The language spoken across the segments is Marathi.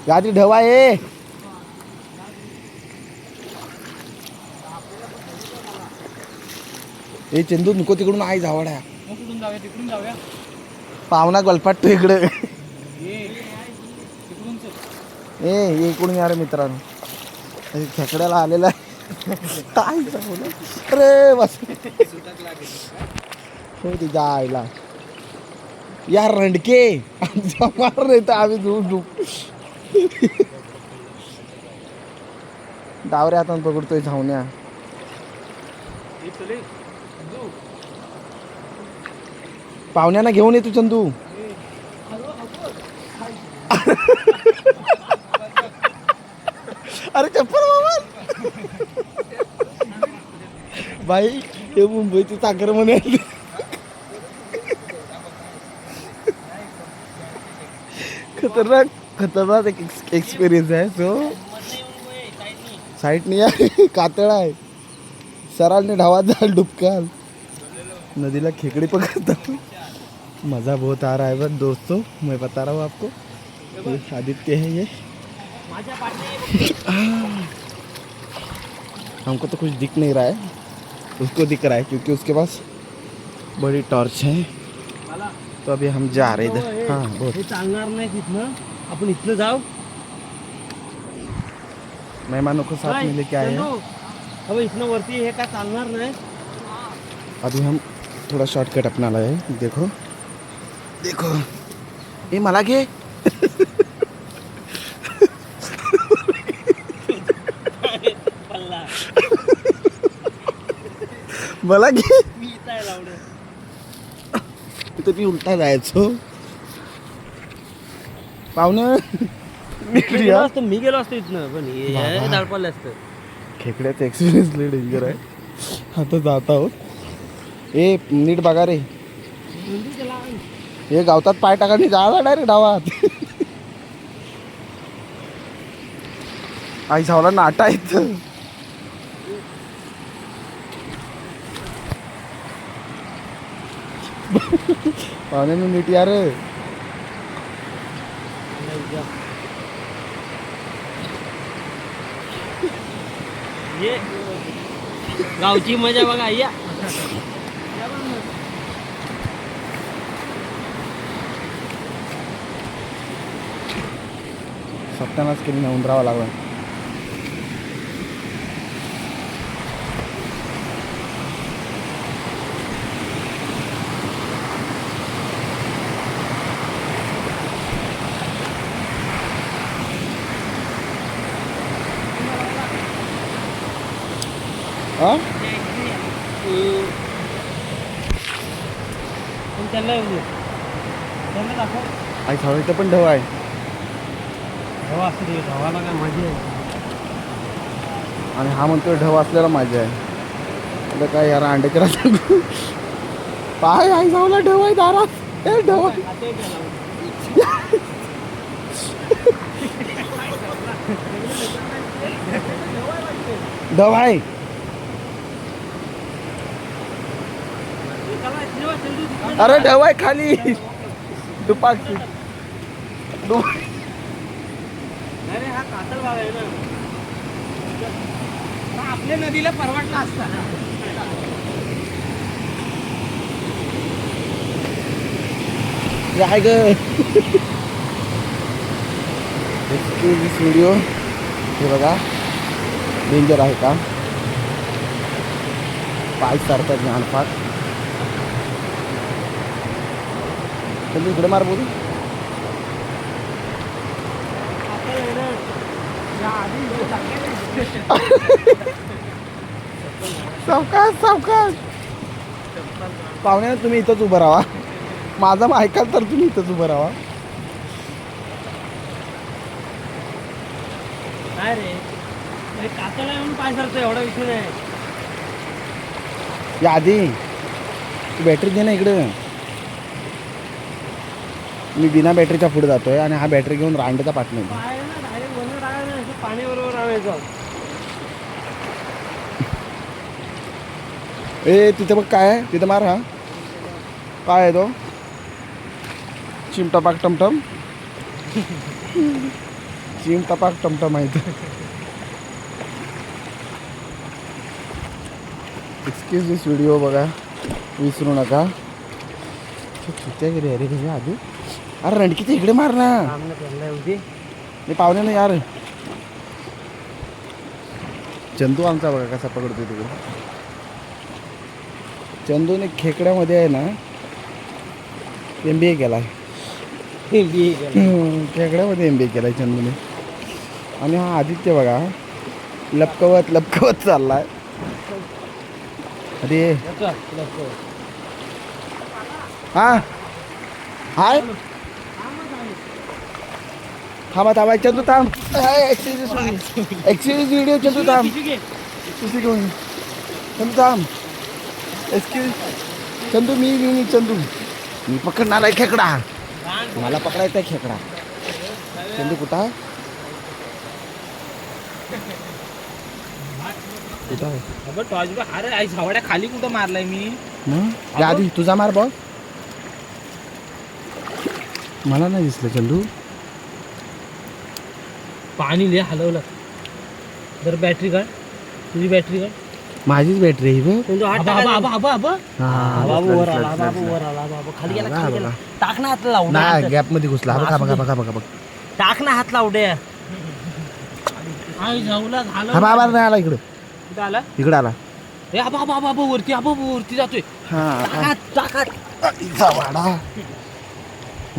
गाडी ढवा ये. ए चंदू नको तिकडून आई जावड्या. कुठून जाऊया तिकडून जाऊया. पाहुणा गलपाट तू इकडे. तिकडून इकडून या रे मित्रांनो. खेकड्याला आलेला काय अरे बस हो तुझ्या आईला यार रंडके मार नाही तर आम्ही झूप डावरे हातानं पकडतोय धावण्या. पाहुण्यांना घेऊन ये तू चंदू. अरे चप्पल बाबा भाई हे मुंबईची साखर म्हणे. खतरनाक एक एक्सपिरियन्स आहे. सो साईट नहीं आहे कातळा आहे. सरालने ढावात जाल डुबकाल नदीला खेकड़ी पकड़ता हूँ. मज़ा बहुत आ रहा है बस दोस्तों. मैं बता रहा हूँ आपको. आदित्य है ये. हमको तो कुछ दिख नहीं रहा है. उसको दिख रहा है क्योंकि उसके पास बड़ी टॉर्च है. तो अभी हम जा रहे इधर. हाँ बहुत चालणार नाही तिथनं. आपण इथलं जाऊ. मेहमानों को साथ में लेके आए हैं. अब इथनं वरती हे काय चालणार नाही. अभी हम थोड़ा शॉर्टकट अपना लाए. देखो देखो ये मला घे. मला घे. मी इथं आहे लावडं. तिथं मी उलटा जायचो. पाहुणं मी गेलो असतो इथनं पण हे धडपडलं असतं. खेकड्याचा एक्सपिरियन्स लय डेंजर आहे. आता जात आहोत. ए नीट बघा रे. हे गावतात पाय टाकाने जायला डायरेक्ट डावात. आई सावला नाटा येत. पाहुण्याने नीट या रे. ये गावची मजा बघा. या सत्यानाश केली ना उंदरावा लागला. त्यांना दाखव. आई सावला इथं पण ढव आहे. ढवा असू दे. ढवाला काय मजा आहे. आणि हा म्हणतोय ढव असलेला मजा आहे. आता काय यार अंडेकरा सांगू. पाय आई सावला ढव आहे दारात. हे ढव आहे. ढव आहे. अरे ढव आहे खाली. दुपारची अरे हा कातल भाग आहे ना. आपल्या नदीला परवडला असता. आहे ग. दिस व्हिडिओ हे बघा डेंजर आहे का. पाय सारतात ज्ञानपात. तर इकडे मार बोलू. सावकाश सावकाश. पाहुण्यानं तुम्ही इथंच उभं राहा. माझा मग ऐकाल तर तुम्ही इथंच उभं राहा. काय रे कातला म्हणून पाय सरतो एवढा विषय नाही. या आधी तू बॅटरी घे ना इकडं. मी बिना बॅटरीच्या पुढे जातोय आणि हा बॅटरी घेऊन रांडेचा पाठवून. पाणी बरोबर राहायचं. ए तिथं बघ काय आहे. तिथं मार. हा काय आहे तो. चिमटा पाक टमटम. चिम टपाक टमटम आहेत. एक्सक्यूज दिस व्हिडिओ बघा, विसरू नका. चुत्या गेली अरे तुझ्या आधी. अरे रणकीच्या इकडे मार ना. मी पाहुणे ना यार. चंदू आमचा बघा कसा पकडतोय तिकडे. चंदूने खेकड्यामध्ये आहे ना MBA केलाय. खेकड्यामध्ये MBA केलाय चंदूने. आणि हा आदित्य बघा लपकवत चाललाय. अरे हा हाय थांबा चंदू थांब. एक्सक्यूज व्हिडिओ चंदू थांब. तुझी घेऊन चंदू थांब. एक्सक्यूज चंदू मी चंदू मी पकडणार आहे खेकडा. मला पकडायचा आहे खेकडा. चंदू कुठं आहे? कुठं आहे? अरे झावड्या खाली कुठं मारलाय मी. मग आधी तुझा मार बघ. मला नाही दिसलं चंदू. पाणी लय हलवलं. जर बॅटरी काढ, तुझी बॅटरी काढ. माझीच बॅटरी आहे बघ. खाली गेला. टाक ना हात लावू. नाही गॅप मध्ये घुसला. बघा टाक ना हात लावू. झावला झालं. हा बाबा नाही आला इकडं. कुठं आला? इकडं आला. ए आबा वरती जातोय. हा टाकात वाडा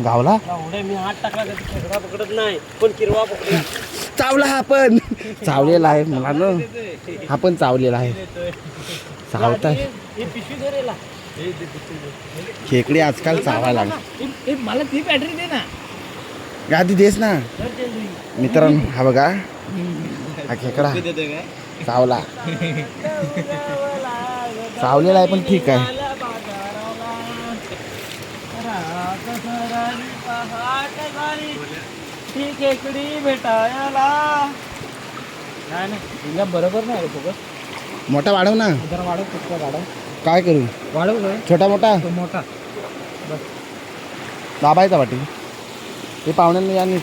गावला. मी हात टाकला कधी खेकडा पकडत नाही, पण किरवा पकडला. चावला हा पण चावलेला आहे मला ना. हा पण चावलेला आहे. चावताय पिशवी धरेला. खेकडे आजकाल चावायला लागले. मला ती बॅटरी दे ना. आधी देस ना मित्रांनो. हा बघा हा खेकडा चावला. चावलेला आहे पण ठीक आहे. खेकडी भेटायला नाही बरोबर नाही फोकस. मोठा वाढव ना. जरा वाढव. काय करू? वाढव छोटा मोठा मोठा दाबायचा वाटी. ते पाहुण्यांना या नीट.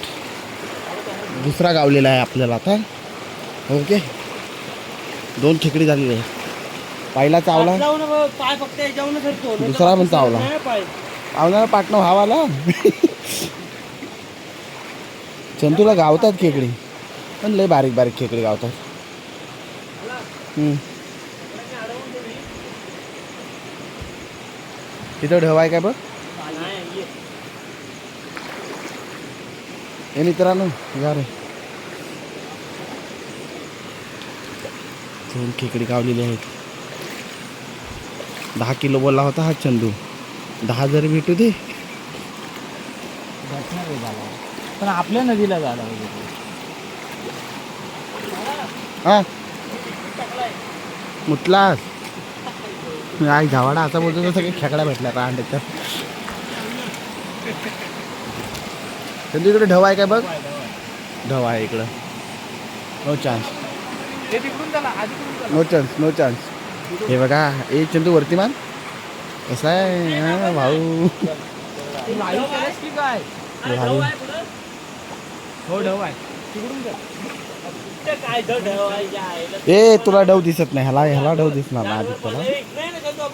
दुसरा गावलेला आहे आपल्याला आता. ओके 2 खेकडी झालेली आहे. पहिला चावला, पाय फक्त याच्यावरून धरतो. दुसरा पण चावला. पाहुण्याला पाटणं व्हावाला. चंदूला गावतात खेकडी पण लय बारीक खेकडी गावतात. तिथं ढवाय काय बघ. हे मित्रांनो या रे 2 खेकडी गावलेली आहेत. 10 किलो बोलला होता हा चंदू. 10 जरी भेटू दे. पण आपल्या नदीला झाला. हा मुतलास आई झावाडा असा बोलतो तर सगळे खेकडा भेटला आता अंड्याच्या. चंदू इकडे ढवा आहे काय बघ. ढवा आहे इकडं. No chance. हे बघा ए चंदू वरती मान कसा आहे. हा भाऊ ए तुला डव दिसत नाही. ह्याला डव दिसणार ना आधी. त्याला